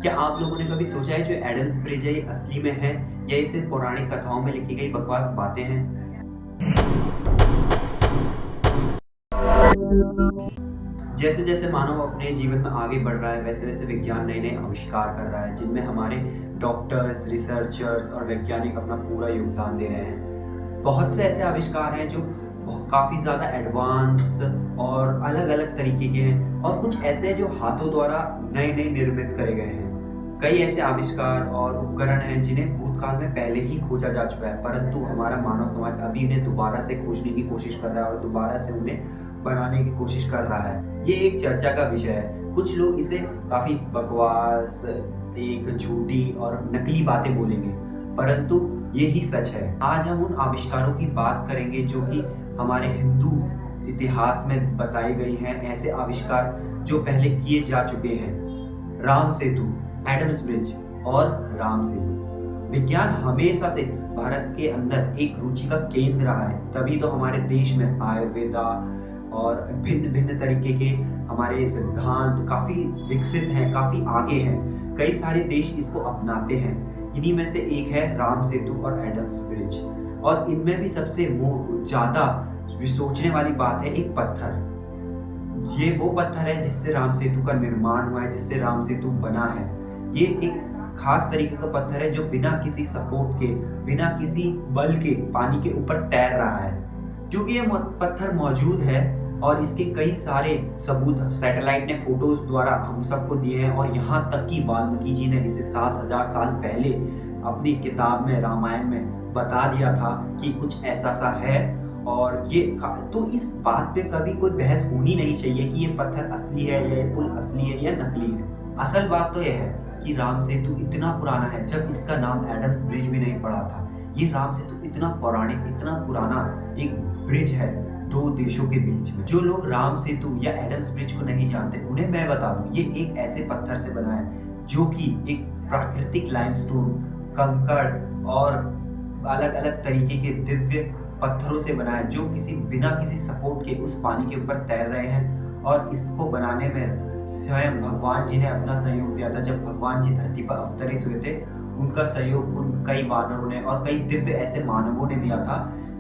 क्या आप लोगों ने कभी सोचा है जो एडम्स ब्रिज है ये असली में है या ये सिर्फ पौराणिक कथाओं में लिखी गई बकवास बातें हैं? जैसे जैसे मानव अपने जीवन में आगे बढ़ रहा है वैसे वैसे विज्ञान नए नए आविष्कार कर रहा है जिनमें हमारे डॉक्टर्स, रिसर्चर्स और वैज्ञानिक अपना पूरा योगदान दे रहे हैं। बहुत से ऐसे आविष्कार हैं जो काफ़ी ज़्यादा एडवांस और अलग अलग तरीके के हैं और कुछ ऐसे हैं जो हाथों द्वारा नए नए निर्मित करे गए हैं। कई ऐसे आविष्कार और उपकरण हैं जिन्हें भूतकाल में पहले ही खोजा जा चुका है, परंतु हमारा मानव समाज अभी इन्हें दोबारा से खोजने की कोशिश कर रहा है और दोबारा से उन्हें बनाने की कोशिश कर रहा है। ये एक चर्चा का विषय है। कुछ लोग इसे काफी बकवास, एक झूठी और नकली बातें बोलेंगे, परंतु ये ही सच है। आज हम उन आविष्कारों की बात करेंगे जो कि हमारे हिंदू इतिहास में बताई गई हैं, ऐसे आविष्कार जो पहले किए जा चुके हैं। राम सेतु, एडम्स ब्रिज और राम सेतु। विज्ञान हमेशा से भारत के अंदर एक रुचि का केंद्र रहा है, तभी तो हमारे देश में आयुर्वेदा और भिन्न भिन्न तरीके के हमारे सिद्धांत काफ़ी विकसित हैं, काफ़ी आगे हैं। कई सारे देश इसको अपनाते हैं। इन्हीं में से एक है राम सेतु और एडम्स ब्रिज। और इनमें भी सबसे ज़्यादा सोचने वाली बात है एक पत्थर। ये वो पत्थर है जिससे राम सेतु का निर्माण हुआ है, जिससे राम सेतु बना है। ये एक खास तरीके का पत्थर है जो बिना किसी सपोर्ट के, बिना किसी बल के पानी के ऊपर तैर रहा है। क्योंकि ये पत्थर मौजूद है और इसके कई सारे सबूत सैटेलाइट ने फोटोज द्वारा हम सबको दिए हैं और यहाँ तक कि वाल्मीकि जी ने इसे 7000 साल पहले अपनी किताब में, रामायण में बता दिया था कि कुछ ऐसा सा है। और ये तो इस बात पे कभी कोई बहस होनी नहीं चाहिए कि ये पत्थर असली है या ये पुल असली है या नकली है। असल बात तो यह है कि राम सेतु इतना पुराना है, जब इसका नाम एडम्स ब्रिज भी नहीं पड़ा था। ये राम सेतु इतना पौराणिक, इतना पुराना एक ब्रिज है दो देशों के बीच में। जो लोग राम सेतु या एडम्स ब्रिज को नहीं जानते उन्हें मैं बता दूं, ये एक ऐसे पत्थर से बना है जो कि एक प्राकृतिक लाइमस्टोन, कंकड़ और अलग अलग तरीके के दिव्य पत्थरों से बना है जो बिना किसी सपोर्ट के उस पानी के ऊपर तैर रहे हैं। और इसको बनाने में स्वयं भगवान जी ने अपना सहयोग दिया था। जब भगवान जी धरती पर अवतरित हुए थे, उनका सहयोग उन कई वानरों ने और कई दिव्य ऐसे मानवों ने दिया था।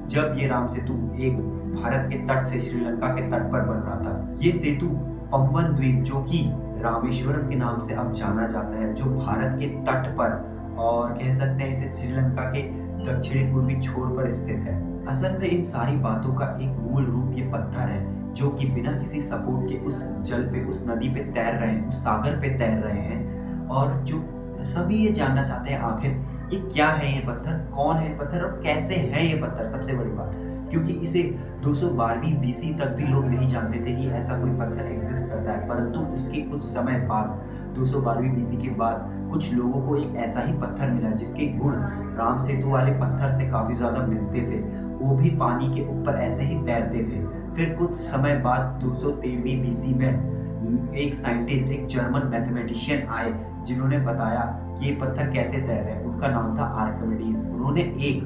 जब ये राम सेतु एक भारत के तट से श्रीलंका के तट पर बन रहा था। ये सेतु पंबन द्वीप, जो कि रामेश्वरम के नाम से अब जाना जाता है, जो भारत के तट पर और कह सकते हैं इसे श्रीलंका के दक्षिणी पूर्वी छोर पर स्थित है। असल में इन सारी बातों का एक मूल रूप ये पत्थर है जो कि बिना किसी सपोर्ट के उस जल पे, उस नदी पे तैर रहे हैं, उस सागर पे तैर रहे हैं। और जो सभी ये जानना चाहते हैं आखिर ये क्या है, ये पत्थर कौन है, पत्थर और कैसे है ये पत्थर। सबसे बड़ी बात, क्योंकि इसे 212वीं BC तक भी लोग नहीं जानते थे कि ऐसा कोई पत्थर एग्जिस्ट करता है, परंतु उसके कुछ समय बाद 212वीं BC के बाद कुछ लोगों को एक ऐसा ही पत्थर मिला जिसके गुण राम सेतु वाले पत्थर से काफ़ी ज़्यादा मिलते थे। वो भी पानी के ऊपर ऐसे ही तैरते थे। फिर कुछ समय बाद 213वीं BC में एक साइंटिस्ट, एक जर्मन मैथमेटिशियन आए जिन्होंने बताया कि ये पत्थर कैसे तैर रहे हैं। उनका नाम था आर्किमिडीज। उन्होंने एक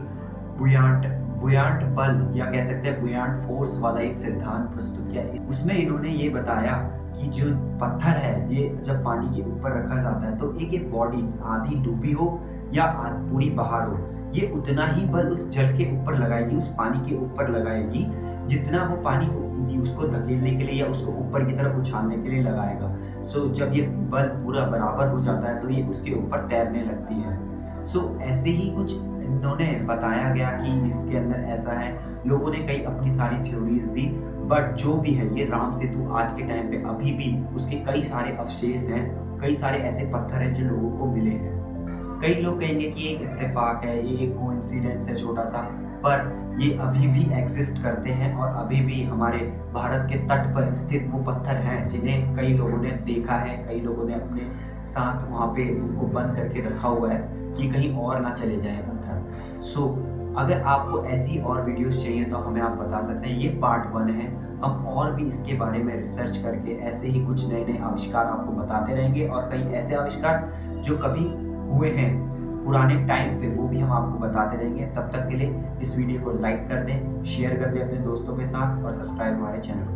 बुयांट बल या कह सकते हैं बुयांट फोर्स वाला एक सिद्धांत प्रस्तुत किया। उसमें इन्होंने ये बताया कि जो पत्थर है ये जब पानी के ऊपर रखा जाता है तो एक बॉडी आधी डूबी हो या पूरी बाहर हो, ये उतना ही बल उस जल के ऊपर लगाएगी, उस पानी के ऊपर लगाएगी जितना वो पानी उसको धकेलने के लिए या उसको ऊपर की तरफ उछालने के लिए लगाएगा। जब ये बल पूरा बराबर हो जाता है तो ये उसके ऊपर तैरने लगती है। ऐसे ही कुछ इन्होंने बताया गया कि इसके अंदर ऐसा है। लोगों ने कई अपनी सारी थ्योरीज दी, बट जो भी है ये राम सेतु आज के टाइम पे अभी भी उसके कई सारे अवशेष हैं, कई सारे ऐसे पत्थर हैं जो लोगों को मिले हैं। कई लोग कहेंगे कि एक इत्तेफाक है, ये एक कोइंसिडेंस है छोटा सा, पर ये अभी भी एग्जिस्ट करते हैं और अभी भी हमारे भारत के तट पर स्थित वो पत्थर हैं जिन्हें कई लोगों ने देखा है, कई लोगों ने अपने साथ वहाँ पे उनको बंद करके रखा हुआ है कि कहीं और ना चले जाए पत्थर। अगर आपको ऐसी और वीडियोस चाहिए तो हमें आप बता सकते हैं। ये पार्ट 1 है। हम और भी इसके बारे में रिसर्च करके ऐसे ही कुछ नए नए आविष्कार आपको बताते रहेंगे और कई ऐसे आविष्कार जो कभी हुए हैं पुराने टाइम पे वो भी हम आपको बताते रहेंगे। तब तक के लिए इस वीडियो को लाइक कर दें, शेयर कर दें अपने दोस्तों के साथ और सब्सक्राइब हमारे चैनल को